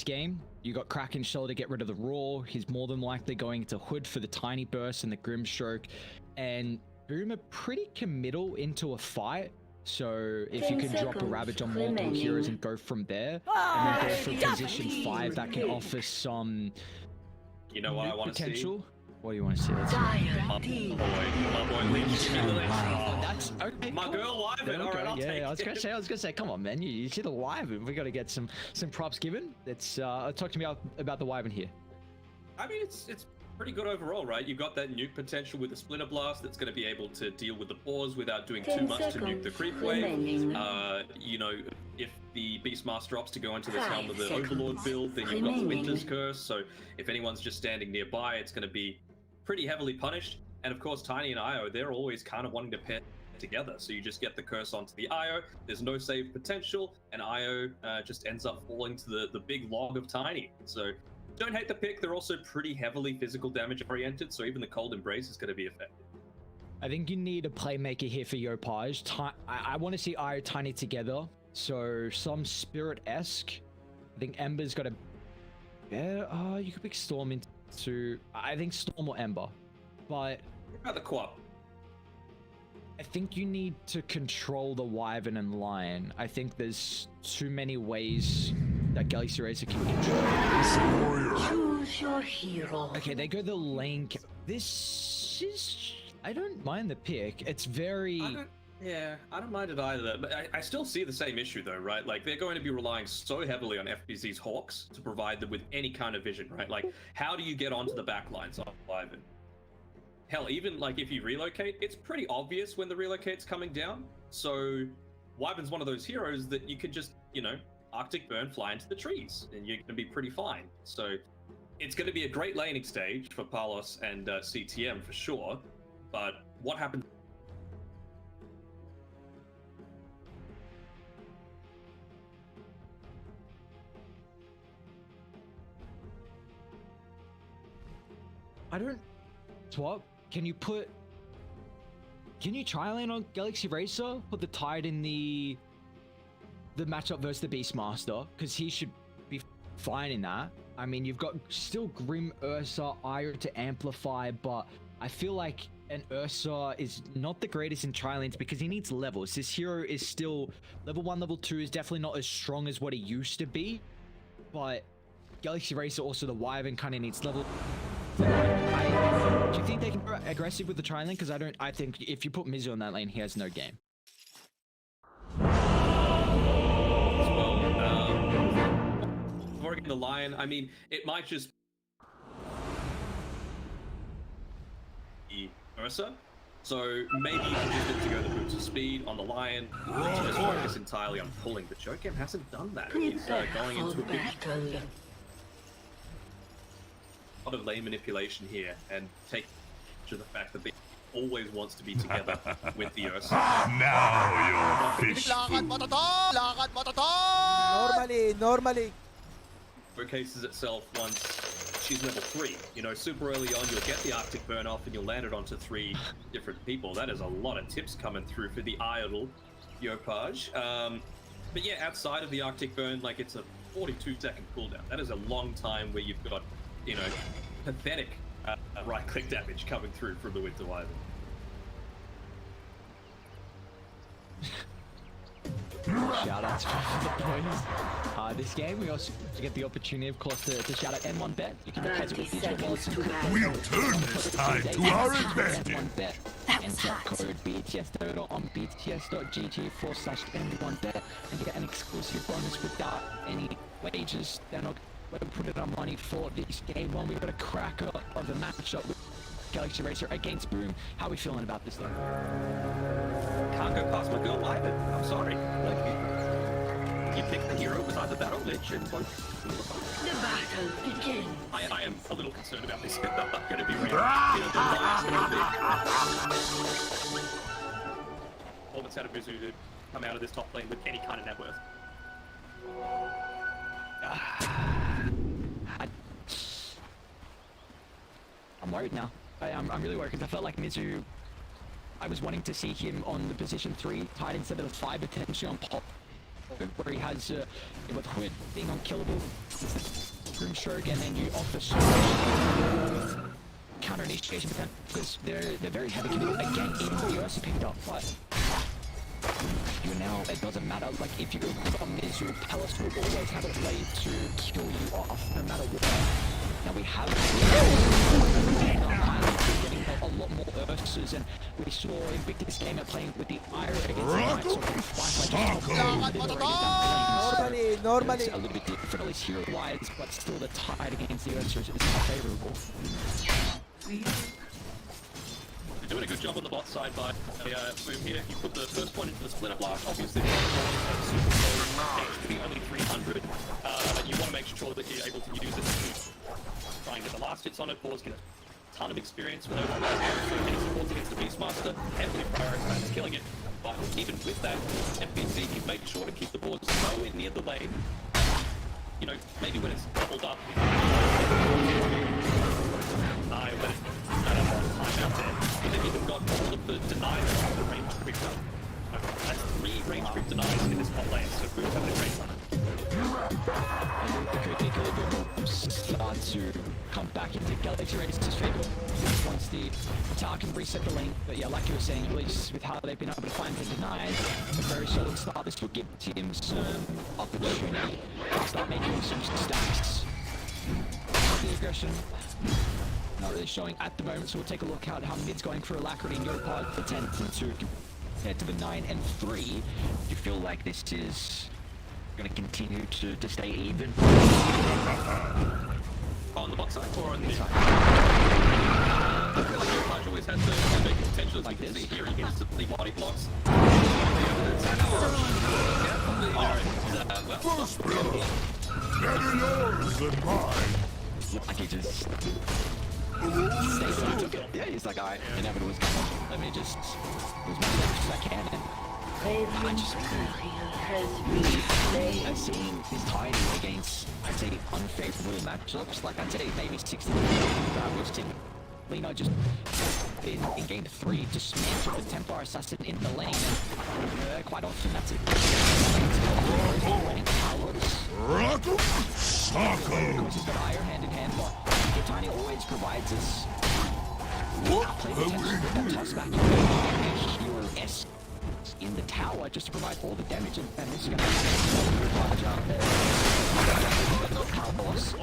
game. You got Kraken Shell to get rid of the Roar. He's more than likely going to Hood for the Tiny Burst and the Grimstroke. And Boom are pretty committal into a fight. So if you can drop a Ravage on multiple heroes and go from there, and then go for position 5, that can offer some you know what I want to see? potential. What do you want to see? Let's see. My boy leaves me. That's okay. My girl Wyvern. All right, I'll take I was gonna say, come on, man. You see the Wyvern? We got to get some props given. Let's talk to me about the Wyvern here. I mean, it's pretty good overall, right? You've got that nuke potential with the Splinter Blast that's going to be able to deal with the pause without doing too much to nuke the creep wave. You know, if the Beastmaster opts to go into this Helm of the Overlord build, then you've got the Winter's Curse. So if anyone's just standing nearby, it's going to be pretty heavily punished. And of course, Tiny and Io, they're always kind of wanting to pair together. So you just get the curse onto the Io, there's no save potential, and Io just ends up falling to the big log of Tiny. So don't hate the pick. They're also pretty heavily physical damage oriented, so even the Cold Embrace is going to be effective. I think you need a playmaker here for Yopaj. I want to see Io Tiny together, so some Spirit-esque. I think Ember's got a... Yeah, you could pick Storm into... I think Storm or Ember, but... What about the co-op? I think you need to control the Wyvern and Lion. I think there's too many ways that Galaxy Racer can control. Choose your hero. Okay, they go the lane. This is... I don't mind the pick. It's very... I don't mind it either, but I still see the same issue though, right? Like, they're going to be relying so heavily on FBZ's Hawks to provide them with any kind of vision, right? Like, how do you get onto the back lines of Wyvern? Hell, even like if you relocate, it's pretty obvious when the relocate's coming down. So Wyvern's one of those heroes that you could just, you know, Arctic Burn, fly into the trees, and you're going to be pretty fine. So it's going to be a great laning stage for Palos and CTM for sure. But what happens? I don't... Swap? Can you try lane on Galaxy Racer? Put the Tide in the matchup versus the Beastmaster, because he should be fine in that. I mean, you've got still Grim, Ursa, Io to amplify, but I feel like an Ursa is not the greatest in tri-lanes because he needs levels. This hero is still level 1, level 2 is definitely not as strong as what he used to be, but Galaxy Racer, also the Wyvern, kind of needs level. Do you think they can go aggressive with the tri-lane? Because I think if you put Mizu on that lane, he has no game. Before getting the Lion, I mean, it might just be Ursa. So maybe you can just get to go the boots of speed on the Lion, just focus entirely on pulling. But Jokem hasn't done that. He's going into a big lot of lane manipulation here, and take to the fact that they always wants to be together with the Ursa. Now you're fish. Normally. Showcases itself once she's level 3. You know, super early on, you'll get the Arctic Burn off and you'll land it onto 3 different people. That is a lot of tips coming through for the idle Yopaj. But yeah, outside of the Arctic Burn, like, it's a 42-second cooldown. That is a long time where you've got, you know, pathetic right-click damage coming through from the Winter Wyvern. Shout out to the boys. This game, we also get the opportunity, of course, to shout out N1Bet. You can deposit with digital wallets. We'll turn this tide to our advantage. N1Bet. Enter code BTS30 on bts.gg/N1Bet and get an exclusive bonus without any wages. They're not going to put it on money for this game. One, we've got a cracker of the matchup with Galaxy Racer against Boom. How are we feeling about this thing? Can't go past my girl Wyvern. I'm sorry. Like, you picked the hero beside the Battle Lich, and like, The battle begins. I am a little concerned about this. I'm not going to be real. You know, the Lions are big. Almost out of Mizu to come out of this top lane with any kind of net worth. I'm worried now. I'm really worried because I felt like Mizu, I was wanting to see him on the position 3 tied instead of the 5 potentially on pop, where he has with Hood being unkillable. stroke, and then you offer counter initiation with them because they're very heavy committed. Again, even though you also picked up, but you now, it doesn't matter. Like if you problem is your Palace will always have a way to kill you off no matter what. Now we have getting a lot more Ursas, and we saw Invictus Gamer playing with the Ira against the Knights, so Normally. it's a little bit different, at least hero-wise, but still the tide against the Ursas is not favourable. You're doing a good job on the bot side by Boom here. You put the first one into the splitter blast, obviously super to be only 300. You want to make sure that you're able to use it to try and get the last hits on it. Boards get a ton of experience with those any supports against the Beastmaster, heavily prioritize killing it. But even with that, FBC can make sure to keep the boards nowhere near the lane. You know, maybe when it's doubled up. When it's not a lot of time out there. And they've even got all of the denies of the range creep run. That's 3 range creep denies in this top lane, so Boom's having a great run. The quick equilibrium will start to come back into Galaxy Race's favour once the attack can reset the lane. But yeah, like you were saying, at least with how they've been able to find the denies, a very solid start. This will give teams some opportunity to start making some stacks. The aggression not really showing at the moment, so we'll take a look at how mid's going for Alacrity and Neopod. The 10 and 2 compared to the 9 and 3. Do you feel like this is going to continue to stay even? On the bot side or on the side? I feel like Neopod always has the big potential, as like you can see here. He instantly body blocks. First blood. Better yours than mine. Like he just stays on took it. Yeah, he's like, alright, inevitable was coming. Let me just use my damage as I can, and I've seen his tiding against, I'd say, unfavorable matchups. Like I'd say maybe 60. We've seen Lino just in game 3 dismantle the Templar Assassin in the lane, and quite often that's it. Of course, he's got Iron hand in hand, but Tiny always provides us play potential with that toss back hero-esque in the tower just to provide all the damage, and this is going to be a large out there. Power boss.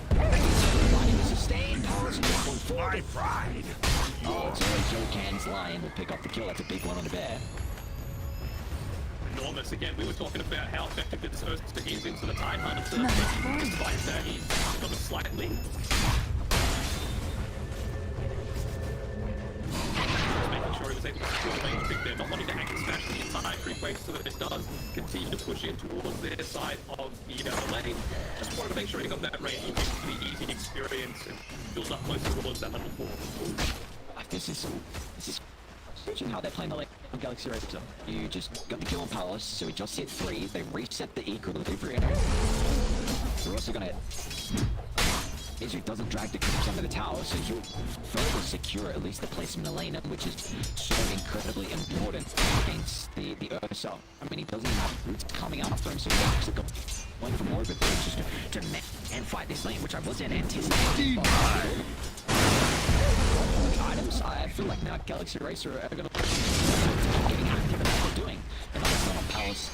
Providing the sustained powers and just going forward. My pride. Oh, it's always Joe Can's Lion will pick up the kill. That's a big one on the bear. Enormous. Again, we were talking about how effective this Ursa is into the Tide Hunter. Despite that, he's got a slight lead. Just making sure he was able to secure the range pick there, not wanting to anchor smash the entire creep wave so that it does continue to push in towards their side of the lane. Just wanted to make sure he got that range for the easy experience and build up closer towards that level 4. This is switching how they're playing the lane on Galaxy Racer. You just got the kill on Palace, so we just hit 3. They reset the equilibrium. We're also gonna Izzy doesn't drag the creeps under the tower, so he'll further secure at least the placement in the lane, which is so incredibly important against the Ursa. I mean, he doesn't even have roots coming after him, so he's actually going for more of it, just to and fight this lane, which I wasn't anticipating. Items, I feel like now Galaxy Racer are going to keep getting active in what they're doing. And obviously on Palace,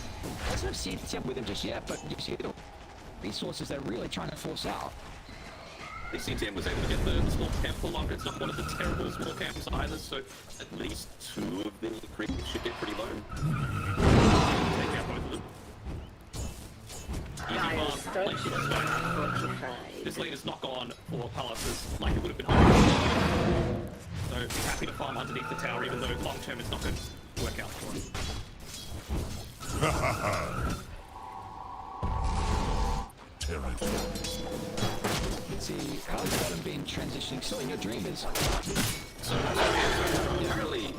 doesn't have CNTM with him just yet, but you see the resources they're really trying to force out. The CTM was able to get the small camp for longer. It's not one of the terrible small camps either, so at least 2 of the creeps should get pretty low. Take out both of them. Easy farm. This lane is not gone for Palaces like it would have been hoping. So happy to farm underneath the tower, even though long term it's not going to work out for him. Let's see, how's bottom been transitioning? So in your dream is... So apparently,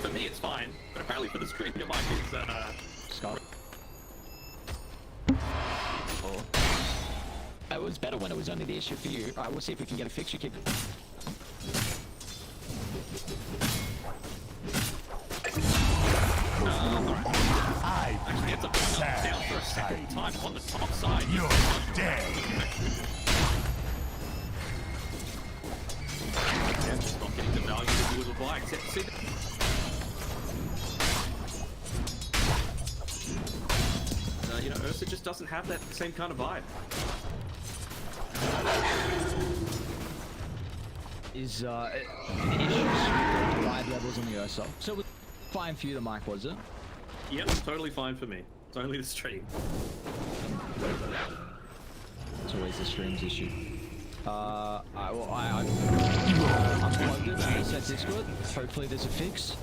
for me it's fine, but apparently for the stream it might be Scott. Oh. It was better when it was only the issue for you. Alright, we'll see if we can get a fixture kick. I've actually ends up going down for a second time on the top side. You're dead. like. See, you know, Ursa just doesn't have that same kind of vibe. Is issues with the vibe levels on the Ursa. So it was fine for you, the mic, was it? Yep, totally fine for me. It's only the stream. It's always the stream's issue. I'm unplugged it and set Discord. Hopefully there's a fix.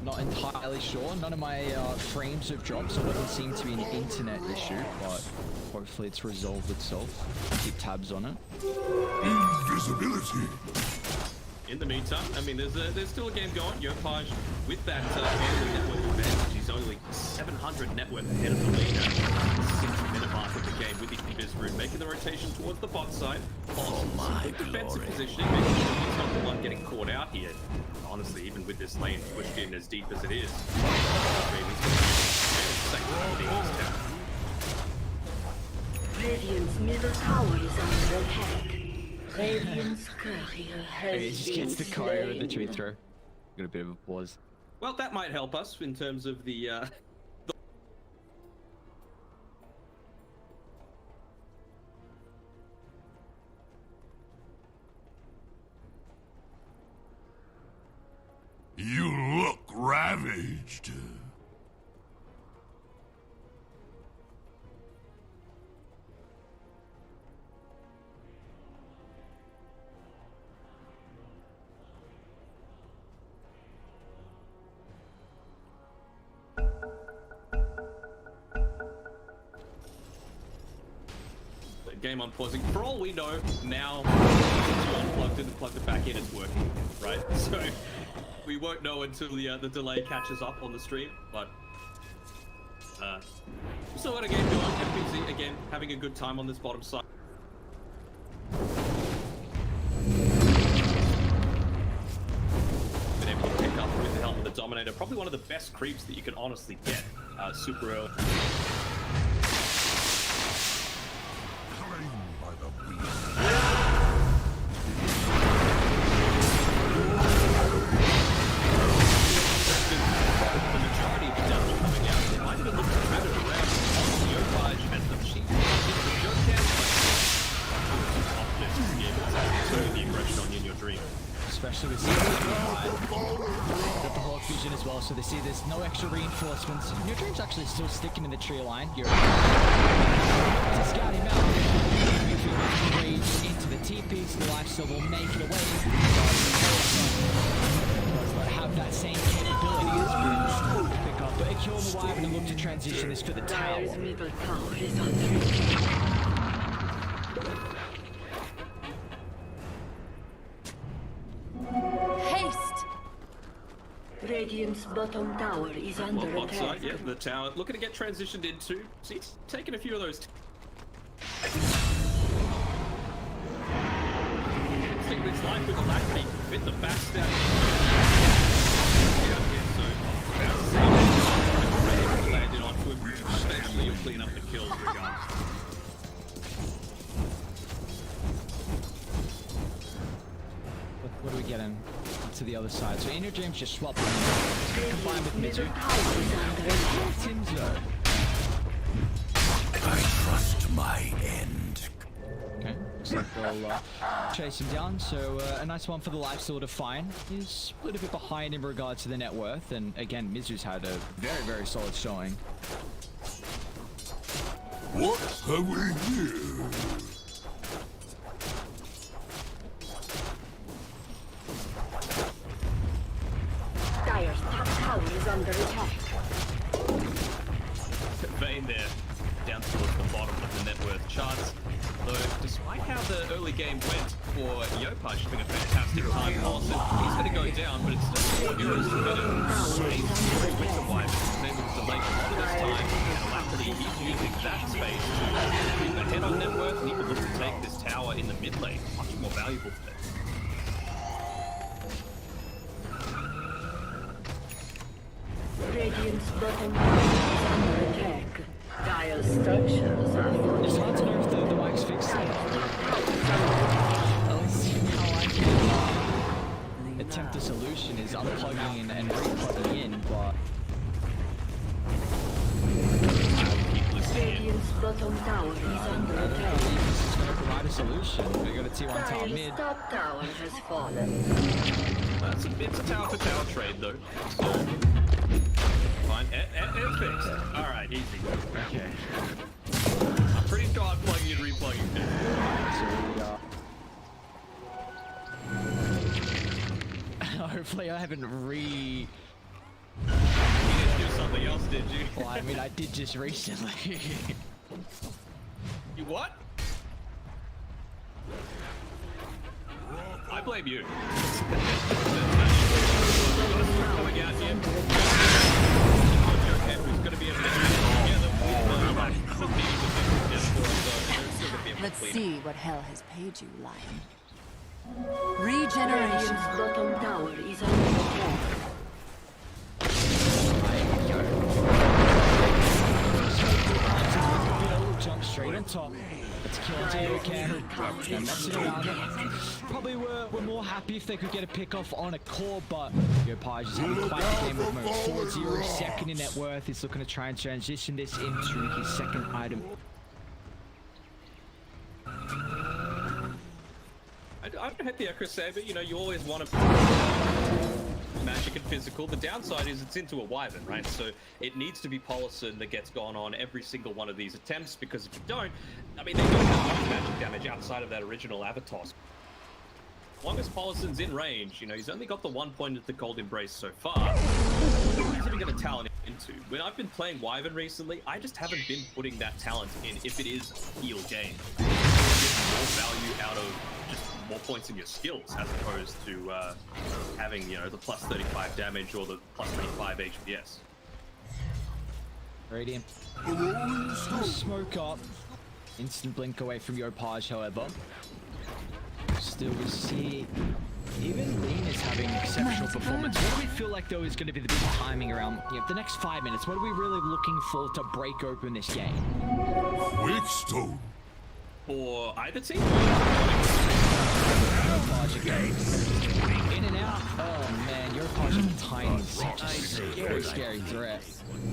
Not entirely sure. None of my frames have dropped, so it doesn't seem to be an internet issue, but hopefully it's resolved itself. Keep tabs on it. Invisibility. In the meantime, I mean, there's still a game going. Yopaj with that early network advantage. He's only 700 net worth ahead of the leader. 60-minute mark of the game with the Invis Rune, making the rotation towards the bot side. Some good defensive positioning, making sure he's not the one getting caught out here. Honestly, even with this lane pushed in as deep as it is, Radiant's middle tower is under attack. Radiant's courier has He just gets the courier with the tree throw. Got a bit of a pause. Well, that might help us in terms of the You look ravaged. game unpausing. For all we know, now you unplugged it and plugged it back in, it's working, right? So we won't know until the delay catches up on the stream, but we still got a game going. FPZ again having a good time on this bottom side. Been able to pick up with the help of the Dominator, probably one of the best creeps that you can honestly get super early. Especially with got the Hawk vision as well, so they see there's no extra reinforcements. Your dream's actually still sticking in the tree line. You're to scout him out. If you rage into the TPs, the lifesteal will make it away. Does not have that same capability as pick up. But kill the wire and look to transition this for the tower. Dire's middle tower is under attack. Radiant's bottom tower is under Bot attack. side, yeah, the tower looking to get transitioned into. See, it's taking a few of those. Stick this line with the lag peak, fit the backstab. Landed onto him. Eventually, you'll clean up the kills regardless. What are we getting to the other side? So Inner Dreams just swapped combined with Mizu. Timzo. I trust my end. Okay, looks like they'll chase him down. So a nice one for the lifesteal to find. He's a little bit behind in regards to the net worth, and again, Mizu's had a very, very solid showing. What have we here? Dire's top tower is under attack. Vayne there, down towards the bottom of the net worth charts. Though, despite how the early game went for Yopaj having a fantastic time, Paulson, he's going to go down, but it's still 4 euros per minute. He's wide, but he's able to delay a lot of his time, and Alacrity, he's using that space to keep the head on net worth, and he can look to take this tower in the mid lane. Much more valuable for them. Radiant's bottom tower is under attack. Dire structures are It's hard to know if the mic's fixed. At least how I can attempt a solution is unplugging solution. We got a T1 top Dire's mid. top tower has fallen. It's a tower for tower trade though. So fine. It's fixed. Alright, easy. Okay. I'm pretty sure I'm plugging and replugging now. Hopefully I haven't You didn't do something else, did you? Well, I mean, I did just recently. You what? I blame you. Coming out here. Who's going to be able to Let's see what hell has paid you, lion. Radiant's Regeneration. bottom tower is under attack. Jump straight on top. Let's kill until you can. And mess it around. Probably were more happy if they could get a pick off on a core, but Yopaj is having quite the game at the moment. 4-0, second in net worth. He's looking to try and transition this into his second item. I don't hate the Echo Saber, you know, you always want to magic and physical. The downside is it's into a Wyvern, right? So it needs to be Polison that gets gone on every single one of these attempts, because if you don't, I mean, they don't have much magic damage outside of that original Avatar. As long as Polison's in range, you know, he's only got the 1 point at the Cold Embrace so far. He's even going to talent into. When I've been playing Wyvern recently, I just haven't been putting that talent in if it is heal game. You get more value out of just more points in your skills as opposed to having, you know, the plus 35 damage or the plus 25 HPS. Radiant. Smoke up. Instant blink away from Yopaj, however. Still, we see even Lean is having exceptional performance. What do we feel like, though, is going to be the big timing around the next 5 minutes? What are we really looking for to break open this game? Witchstone. For either team? Yopaj again. In and out. Oh man, Yopaj is tiny. Such a scary threat.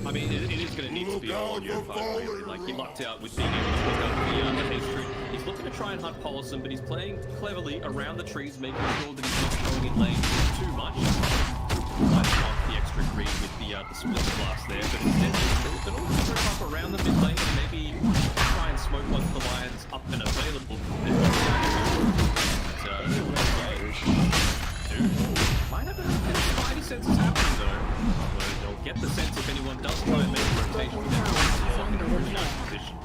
I mean, it is going to need to be all on your part, really. Like, he lucked out with being able to pick up the history. He's looking to try and hunt Polison, but he's playing cleverly around the trees, making sure that he's not going in lane too much. Might want the extra green with the split blast there, but instead he's going to group up around the mid lane and maybe try and smoke once the Lion's up and available. Might have a spidey sense is happening though. They'll get the sense if anyone does try and make a rotation with that position.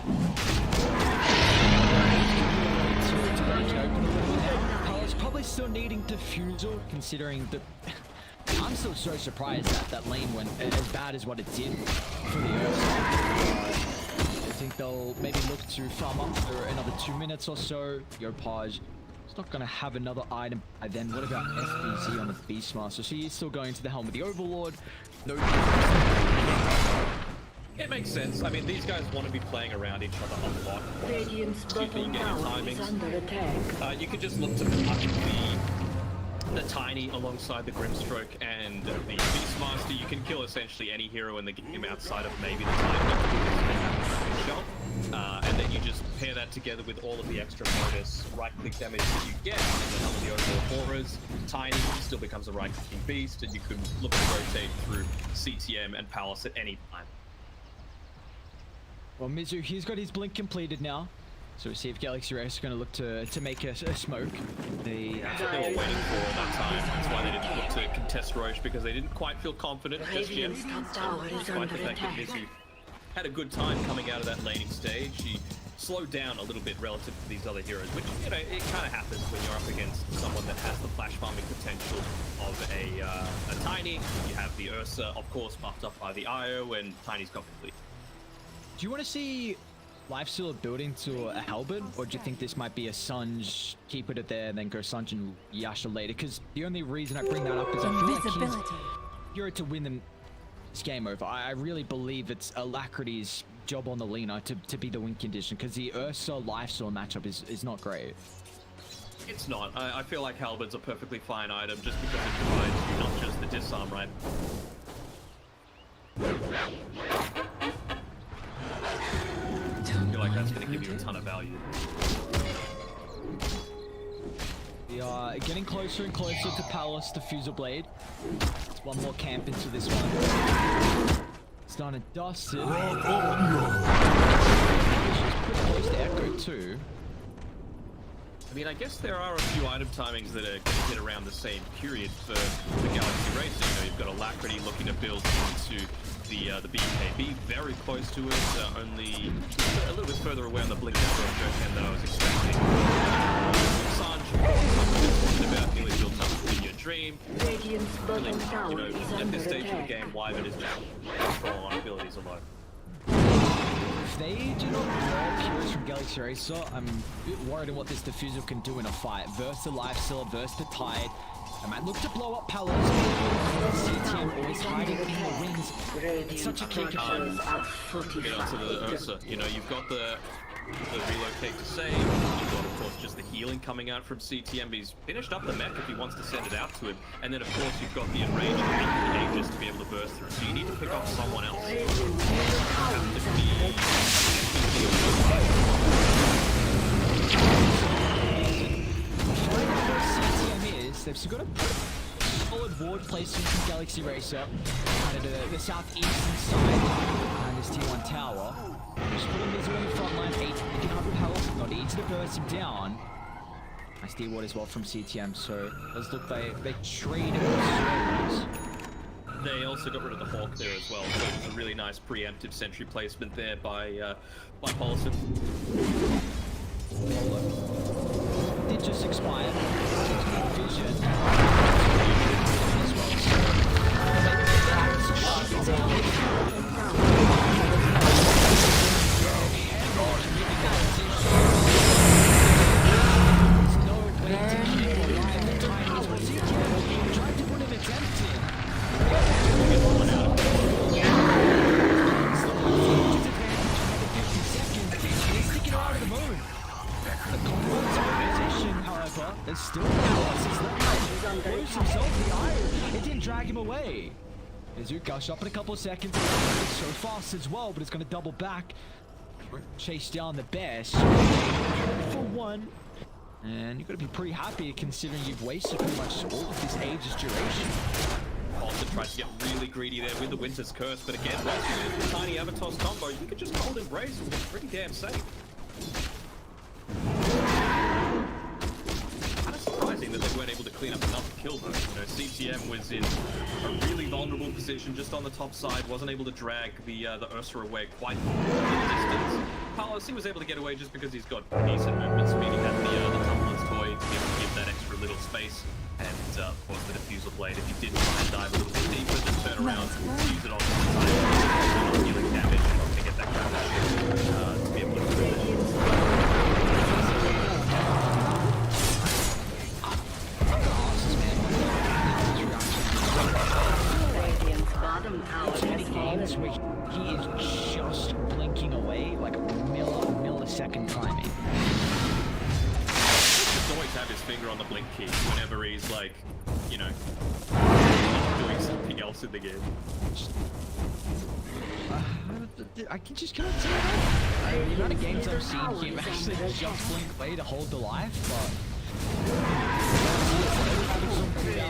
It's probably still needing Diffusal, considering the... I'm still so surprised that lane went as bad as what it did for the Earth. I think they'll maybe look to farm up for another 2 minutes or so. Yopaj is not going to have another item by then. What about FBZ on the Beastmaster? So he's still going to the helm with the Overlord. No. It makes sense. I mean, these guys want to be playing around each other a lot. Radiant's bottom tower is under attack. You could just look to up the Tiny alongside the Grimstroke and the Beastmaster. You can kill essentially any hero in the game outside of maybe the Tiny shot. And then you just pair that together with all of the extra bonus right-click damage that you get, and then all the overall auras. Tiny still becomes a right-clicking beast, and you can look to rotate through CTM and Palace at any time. Well, Mizu, he's got his blink completed now. So we'll see if Galaxy Race is going to look to make a smoke. That's what they were waiting for all that time. That's why they didn't look to contest Roche, because they didn't quite feel confident just yet. Radiant's top tower is Despite under the fact that attack. Mizu had a good time coming out of that laning stage, he slowed down a little bit relative to these other heroes, which, you know, it kind of happens when you're up against someone that has the flash farming potential of a Tiny. You have the Ursa, of course, buffed up by the Io, and Tiny's got complete. Do you want to see Lifesteal building to a halberd, or do you think this might be a Sunj, keep it there, and then go Sunj and Yasha later? Because the only reason I bring that up is I feel like Invisibility. you're to win them this game over. I really believe it's Alacrity's job on the Lina to be the win condition, because the Ursa Lifesteal matchup is not great. It's not. I feel like Halberd's a perfectly fine item just because it provides you not just the disarm, right? I feel like that's going to give you a ton of value. We are getting closer and closer to Palace Diffuser Blade. It's one more camp into this one. It's done and dusted. Rock on! She's pretty close to Echo too. I mean, I guess there are a few item timings that are going to hit around the same period for Galaxy Racer. You know, you've got Alacrity looking to build into the BKB, very close to it, only a little bit further away on the blink network than I was expecting. Sanj, about nearly built up in your dream. Radiant's bottom tower You is know, at under this stage of the attack. game, Wyvern is now control on abilities alone. If they do not grab heroes from Galaxy Racer, I'm a bit worried on what this Diffuser can do in a fight. Versus the Lifestealer, versus the Tide. I might look to blow up Palace. CTM always hiding in the wings. It's such a key component. Get onto the Ursa. You know, you've got the relocate to save. You've got, of course, just the healing coming out from CTM. He's finished up the mech if he wants to send it out to him. And then, of course, you've got the enrage and the Aegis to be able to burst through. So you need to pick off someone else. They've still got a solid ward placement from Galaxy Racer kind of the southeastern side and this T1 tower. Just putting these on the front line, 8 picking up health, not easy to burst him down. Nice D-ward as well from CTM, so it does look they traded with They also got rid of the Hawk there as well, so it was a really nice preemptive sentry placement there by Paulson. Did just expire. Vision. There's still Bruce himself the iron. It didn't drag him away. Jika shot in a couple of seconds. It's so fast as well, but it's going to double back. Chase down the best. For one. And you've got to be pretty happy considering you've wasted pretty much all of this Aegis duration. Also tries to get really greedy there with the Winter's Curse, but again, once you do the tiny Avatar's combo, you can just hold Embrace and it's pretty damn safe. Surprising that they weren't able to clean up enough to kill them. You know, CTM was in a really vulnerable position just on the top side, wasn't able to drag the Ursa away quite a distance. Palos, he was able to get away just because he's got decent movement speed. He had the Tumbler's toy to be able to give that extra little space. And of course the Diffuser Blade, if he did try and dive a little bit deeper, just turn around, use it on the side, healing damage, to get that kind of to be able to do it. Which he is just blinking away like a millisecond timing. Just always have his finger on the blink key whenever he's like, you know, doing something else in the game. I cannot say that. The amount of games I've seen him actually just blink away to hold the life, but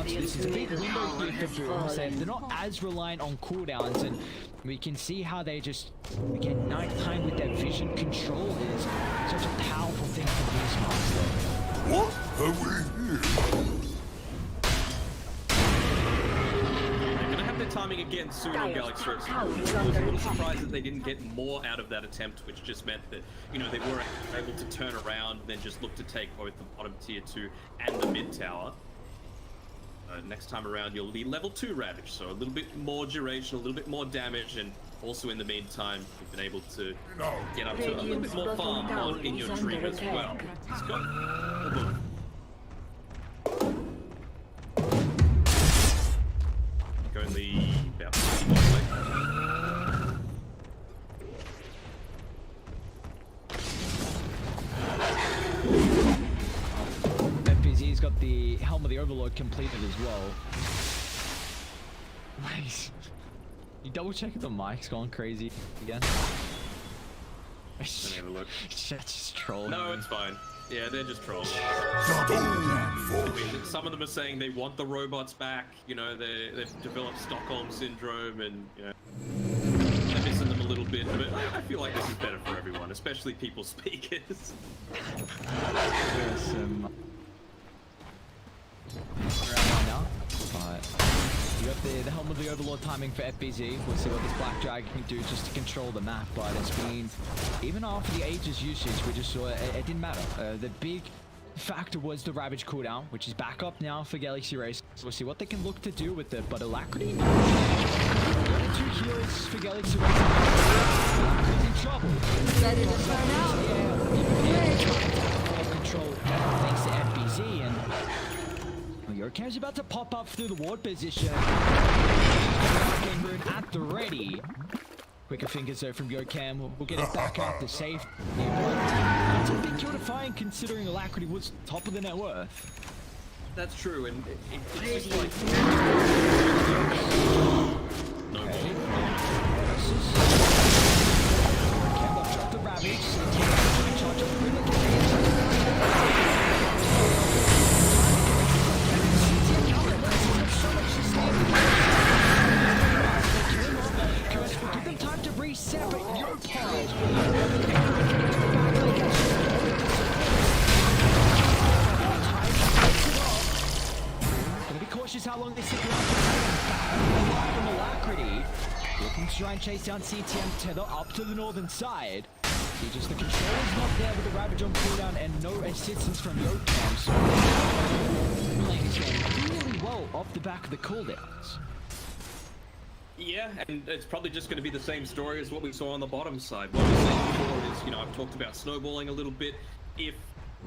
this is a big window here for Boom. They're not as reliant on cooldowns, and we can see how they just, again, nighttime with their vision control is such a powerful thing for Beastmaster. What have we here? They're gonna have their timing again soon on Galaxy Racer. I was a little surprised that they didn't get more out of that attempt, which just meant that, you know, they were able to turn around and then just look to take both the bottom tier 2 and the mid tower. Next time around, you'll need level 2 Ravage, so a little bit more duration, a little bit more damage, and also in the meantime, you've been able to get up to a little bit more farm on in your dream as well. He's got a little... Only about 50 miles away. He's got the Helm of the Overlord completed as well. Nice. You double check if the mic's going crazy again? Let me have a look. Just trolling. No, it's fine. Yeah, they're just trolls. Double I mean, some of them are saying they want the robots back. You know, they've developed Stockholm syndrome, and you know, they're missing them a little bit. But I feel like this is better for everyone, especially people speakers. There's some around now, but you got the helm of the Overlord timing for FBZ. We'll see what this Black Dragon can do just to control the map. But it's been, even after the Aegis usage, we just saw it didn't matter. The big factor was the Ravage cooldown, which is back up now for Galaxy Race. So we'll see what they can look to do with it. But Alacrity, the 2 heals for Galaxy Race. Alacrity's in trouble. Ready to turn out? Yeah, control thanks to FBZ, and Yorkam's about to pop up through the ward position. Game rune at the ready. Quicker fingers though from Yorkam. We'll get it back out to safe. That's a big kill to find considering Alacrity was top of the net worth. That's true, and it's just like no ball. Yorkam will drop the Ravage. Charge up the give them time to reset, but you're paused. Gonna be cautious how long they stick around. From Alacrity, looking to try and chase down CTM Tether up to the northern side. See, just the controller's not there with the Ravage on cooldown and no assistance from Yorkam, so playing this game really well off the back of the cooldowns. Yeah, and it's probably just going to be the same story as what we saw on the bottom side. What we said before is, you know, I've talked about snowballing a little bit. If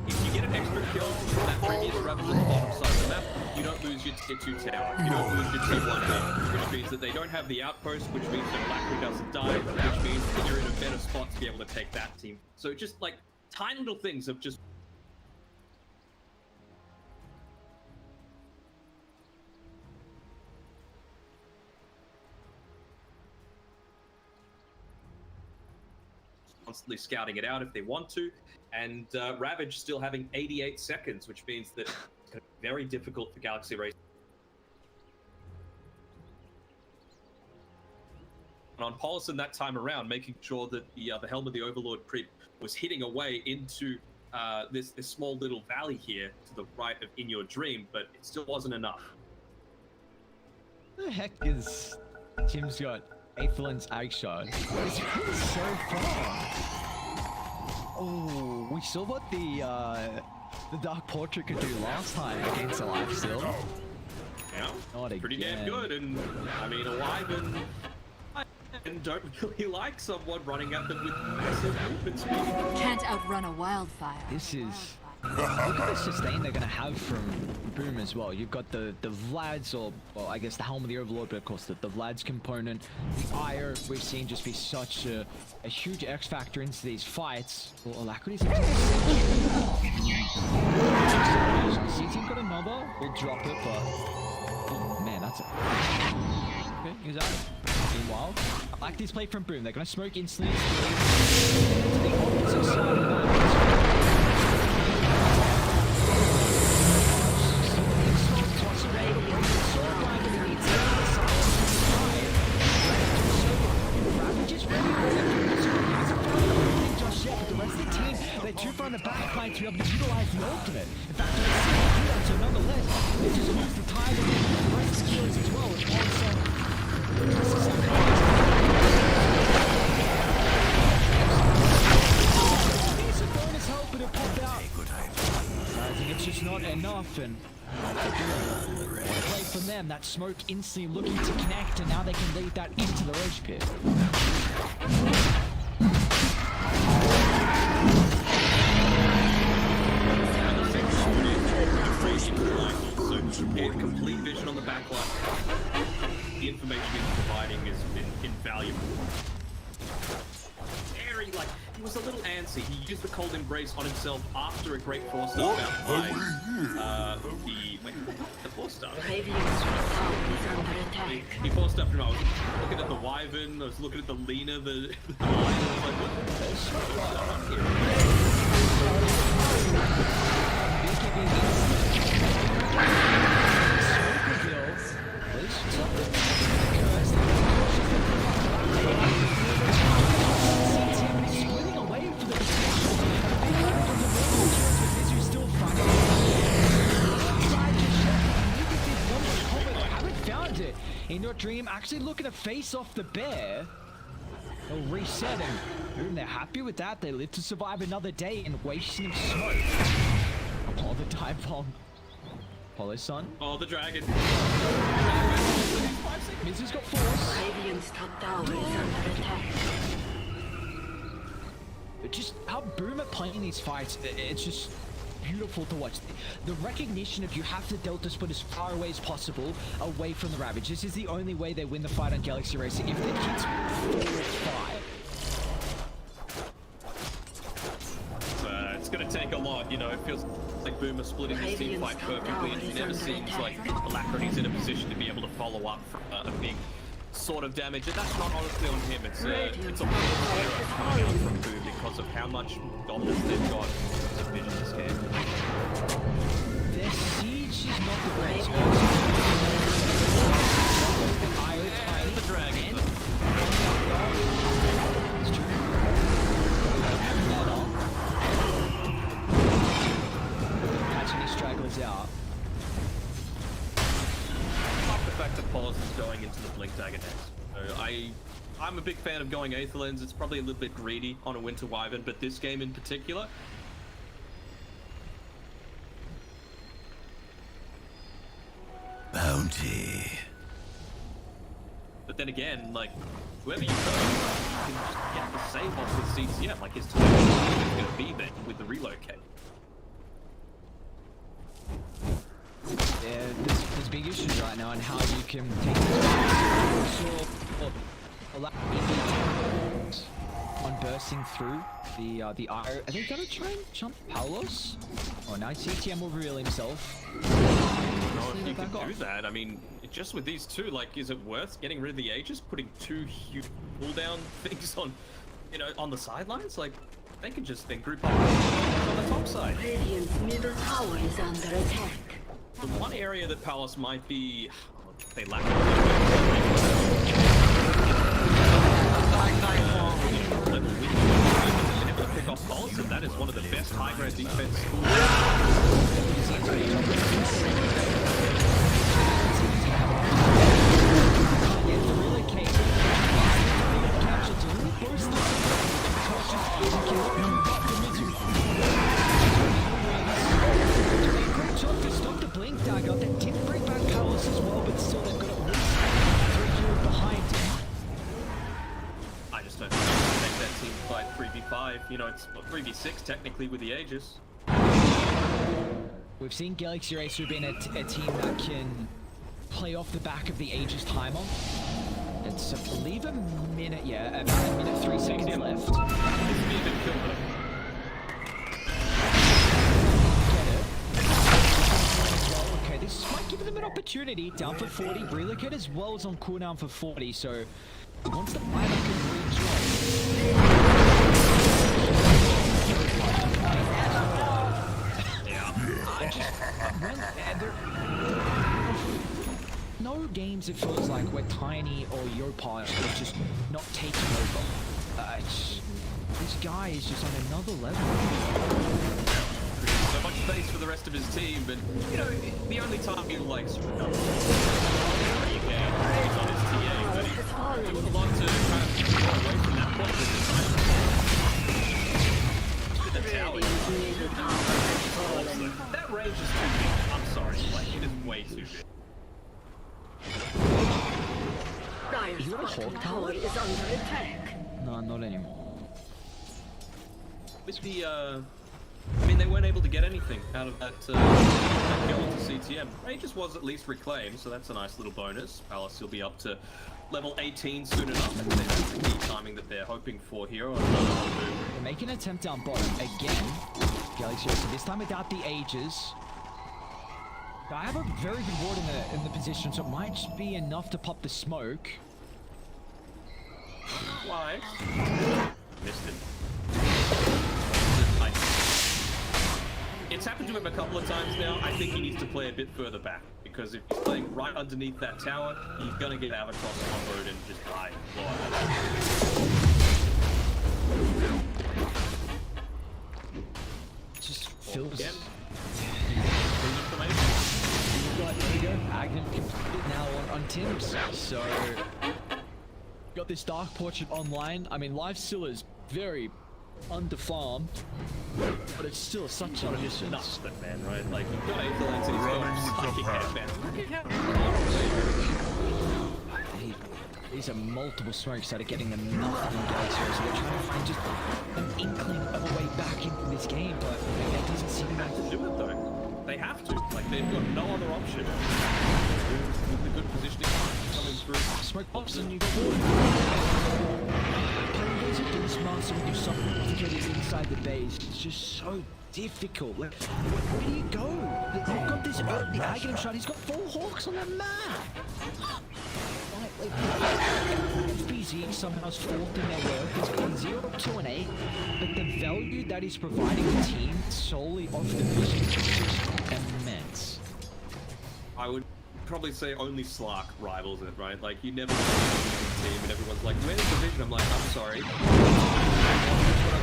you get an extra kill from that previous Ravage on the bottom side of the map, you don't lose your tier 2 tower. You don't lose your tier 1 tower, which means that they don't have the outpost, which means that Alacrity doesn't die, which means that you're in a better spot to be able to take that team. So just like tiny little things of just constantly scouting it out if they want to, and Ravage still having 88 seconds, which means that it's going to be very difficult for Galaxy Race. And on Paulson that time around, making sure that the Helm of the Overlord creep was hitting away into this small little valley here to the right of In Your Dream, but it still wasn't enough. What the heck is Tim's got 8th lens Ag shot? It's really so far. Oh, we saw what the Dark Portrait could do last time against a lifesteal. Yeah, Not pretty again. damn good, and I mean, alive and don't really like someone running at them with massive movement speed. Can't outrun a wildfire. This is... Look at the sustain they're going to have from Boom as well. You've got the Vlad's, or well, I guess the Helm of the Overlord, but of course the Vlad's component. The Ire we've seen just be such a huge X factor into these fights. Well, Alacrity's CTM got another. We'll drop it, but... Oh, man, that's it. Okay, he's out. Meanwhile, Alacrity's play from Boom. They're going to smoke instantly. To the opposite side of the map. They're too far in the back line to be able to utilize the ultimate. In fact, so nonetheless, they just lose the time and the rest of the kills as well. It's a bonus help, but it popped out. Realizing it's just not enough, and play from them. That smoke instantly looking to connect, and now they can lead that into the Roach Pit. So he had complete vision on the backline. The information he's providing has been invaluable. Very, like, he was a little antsy. He used the Cold Embrace on himself after a great 4-star bout by the 4-star. Radiant's tower is under attack. He 4-stuffed him. I was looking at the Wyvern, I was looking at the Lena, the Lion, I was like, what the hell is going on here? one-shot dream, actually looking to face off the bear. They'll reset and boom, they're happy with that. They live to survive another day and wasting smoke. Oh, the dive bomb. Follow, son. Oh, the dragon. Miz has got force. Radiant's top tower is under attack. Just how Boomer playing these fights, it's just beautiful to watch. The recognition of you have to delta split as far away as possible away from the Ravage. This is the only way they win the fight on Galaxy Racer. If the kids fire. It's going to take a lot, you know. It feels like Boomer splitting this team fight perfectly. It never seems like Alacrity's in a position to be able to follow up from a big sort of damage. And that's not honestly on him. It's a error coming out from Boom because of how much dominance they've got in this game. Their siege is not the greatest. And the dragon. Catching these stragglers out. The fact that Paulus is going into the Blink Dagger next. So I'm a big fan of going Aether Lens. It's probably a little bit greedy on a Winter Wyvern, but this game in particular. Bounty. But then again, like, whoever you go, you can just get the save off with CTM. Like, his time is going to be there with the relocate. Yeah, there's big issues right now on how you can take this on bursting through the IO. Are they gonna try and jump Palos? Oh, now CTM will reveal himself. I don't know if you can do that. I mean, just with these two, like, is it worth getting rid of the Aegis, putting two huge cooldown things on, you know, on the sidelines? Like, they could just then group up on the top side. Radiant's middle tower is under attack. The one area that Palace might be, they lack able to pick off Pulse, and that is one of the best high-grade defense. Stop the blink dagger that did bring back Palos as well, but still they've got at least 3 heroes behind him. I just don't think they can make that team fight 3v5. You know, it's 3v6 technically with the Aegis. We've seen Galaxy Racer being a team that can play off the back of the Aegis timer. It's, I believe, a minute, yeah, about a minute 3 seconds left. Okay, this might give them an opportunity. Down for 40, relocate as well as on cooldown for 40, so once the fight can rejoin. No games it feels like where Tiny or Yopar is just not taking over. This guy is just on another level. So much space for the rest of his team, but you know, the only time he likes he's on his TA, but he's doing a lot to kind of get away from that point with the tower. That range is too big. I'm sorry, like it is way too big. Dire's bottom tower is under attack. No, not anymore. With the, I mean, they weren't able to get anything out of that kill into CTM. Aegis was at least reclaimed, so that's a nice little bonus. Palace will be up to level 18 soon enough, and that's the key timing that they're hoping for here. They're making an attempt down bottom again. Galaxy Racer, this time without the Aegis. I have a very good ward in the position, so it might just be enough to pop the smoke. Why? Missed it. It's happened to him a couple of times now. I think he needs to play a bit further back, because if he's playing right underneath that tower, he's gonna get out across the road and just die. It just feels... Again. but there we go. Agnem completed now on Tim's. So, got this Dark Portrait online. I mean, life still is very underfarmed, but it's still such a nuisance. Nothing, man, right? Like, you've got Aetherlands and he's Running got with the psychic pack. headbands. Look at how These are multiple smokes that are getting them nothing goes here, so they're trying to find just an inkling of a way back into this game, but it doesn't seem they like have to do it though. They have to. Like, they've got no other option. With the good positioning coming through. smoke pops and you go forward. Playing these against Master when you're suffocated inside the base, it's just so difficult. Like, where do you go? They've got this early Aghanim shot, he's got 4 Hawks on the map! FBZ somehow is fourth in their work. He's gone 0, 2, and 8, but the value that he's providing the team solely off the vision is just immense. I would probably say only Slark rivals it, right? Like, you never see a team and everyone's like, where's the vision? I'm like, I'm sorry.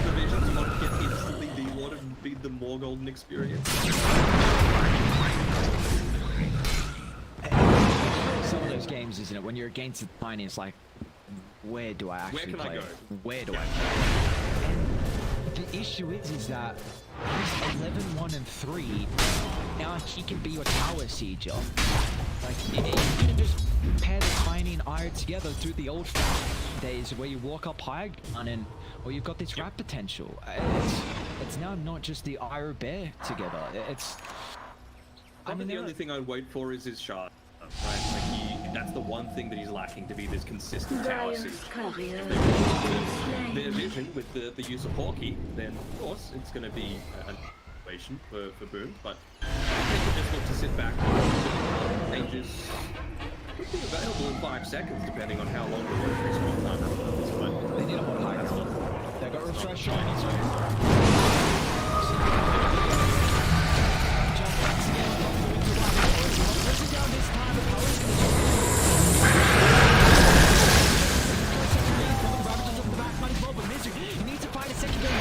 The vision's want to get instantly dewatered and be the more golden experience. Some of those games, isn't it? When you're against the Tiny, it's like, where do I actually Where can I play? go? Where do I play? And the issue is that he's 11, 1, and 3. Now he can be your tower sieger. Like, you can just pair the Tiny and Iron together through the old-fashioned days where you walk up high and or you've got this rat potential. It's now not just the Iron Bear together. It's. I mean, the only thing I'd wait for is his shard. Right? Like, that's the one thing that he's lacking to be this consistent tower siege. Their vision with the use of Hawkeye, then of course it's going to be an equation for Boom, but I think we just look to sit back and just could be available in 5 seconds depending on how long the respawn time is. But They need a more high ground. They got refresh on it. Jump once again. Pushing down this time. The power is Ravages off the back, might as well, but Mizu, he needs to find a secondary.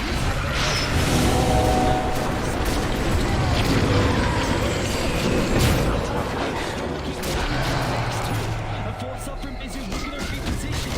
A force up from Mizu, looking at reposition.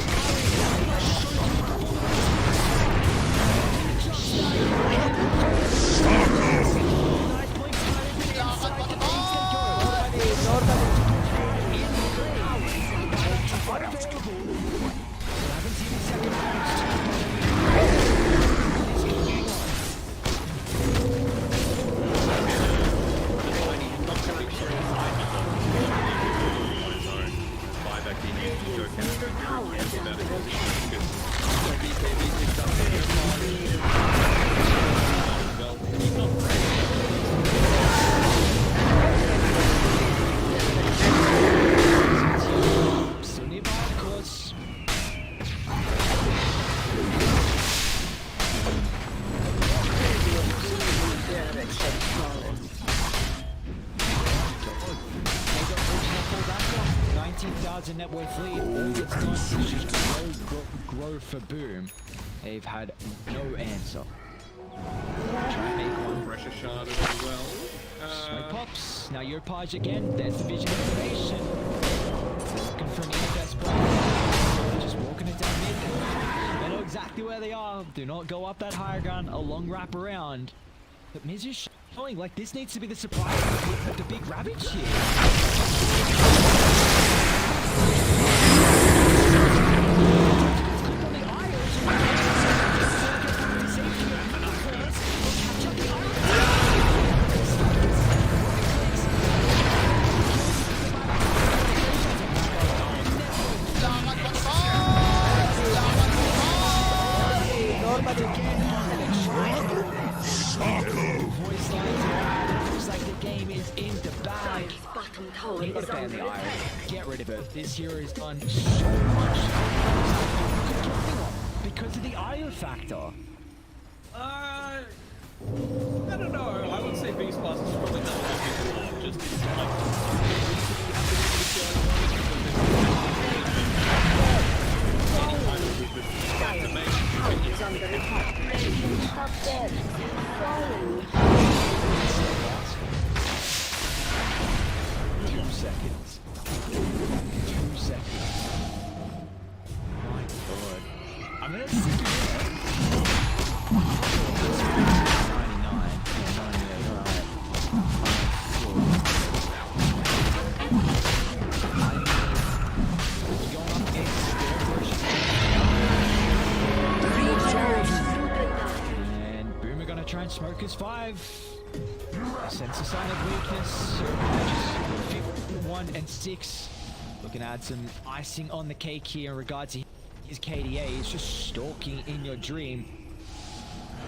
Net worth lead, all it's done is just grow for Boom. They've had no answer. Try and make one. pressure shard as well. Smoke pops. Now Europage again. There's the vision information. Looking for an best spot. Just walking it down mid. They know exactly where they are. Do not go up that higher ground. A long wrap around. But Miz is showing like this needs to be the surprise with the big Ravage here. You gotta ban the iron. Get rid of it. This hero has done so much. Because of the iron factor. I don't know. I would say Beast Pass is probably not a big just Is under attack. Top dead. Falling. 25. Sense a sign of weakness. 1 and 6. Looking to add some icing on the cake here in regards to his KDA. He's just stalking in your dream.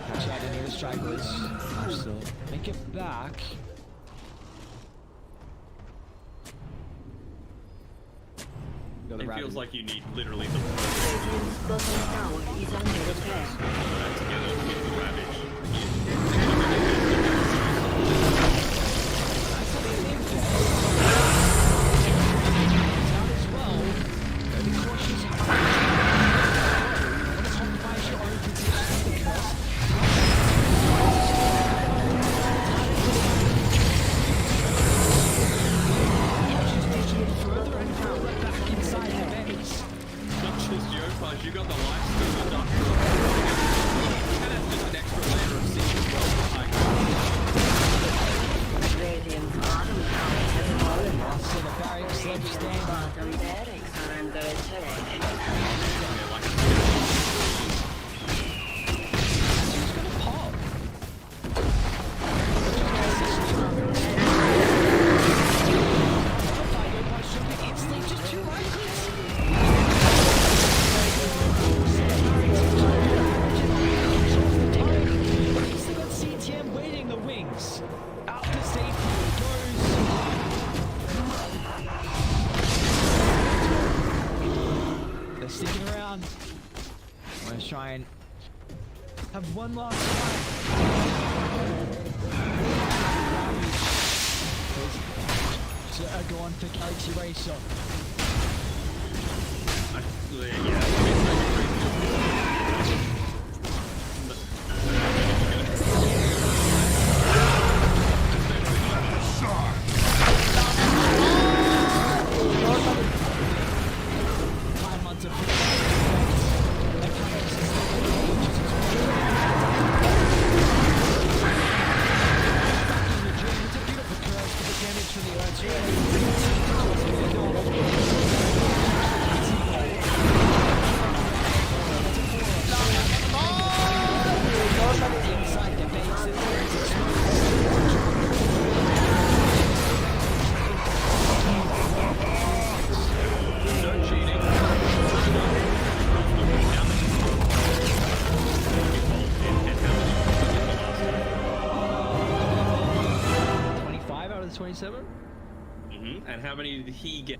Catch out any of the stragglers. So make it back. It feels like you need literally the Radiant's bottom tower is under attack. together to get the ravage. As well, be cautious. Want to compromise your own position because further and further back inside the base. Not just Yopaj, you got the lifesteal industrial. And it's just an extra layer of siege as well for high ground. Radiant's bottom tower has fallen. So the barracks left Radiant's standing. bottom barracks are under attack. Yeah, like Who's gonna pop? It's just 2 rifles. He's still got CTM waiting the wings. Out to safety he goes. They're sticking around. Let's try and have one last fight. So go on for Galaxy Racer. Time on to it's a beautiful curse for the damage from the inside the no cheating. 25 out of the 27? And how many did he get?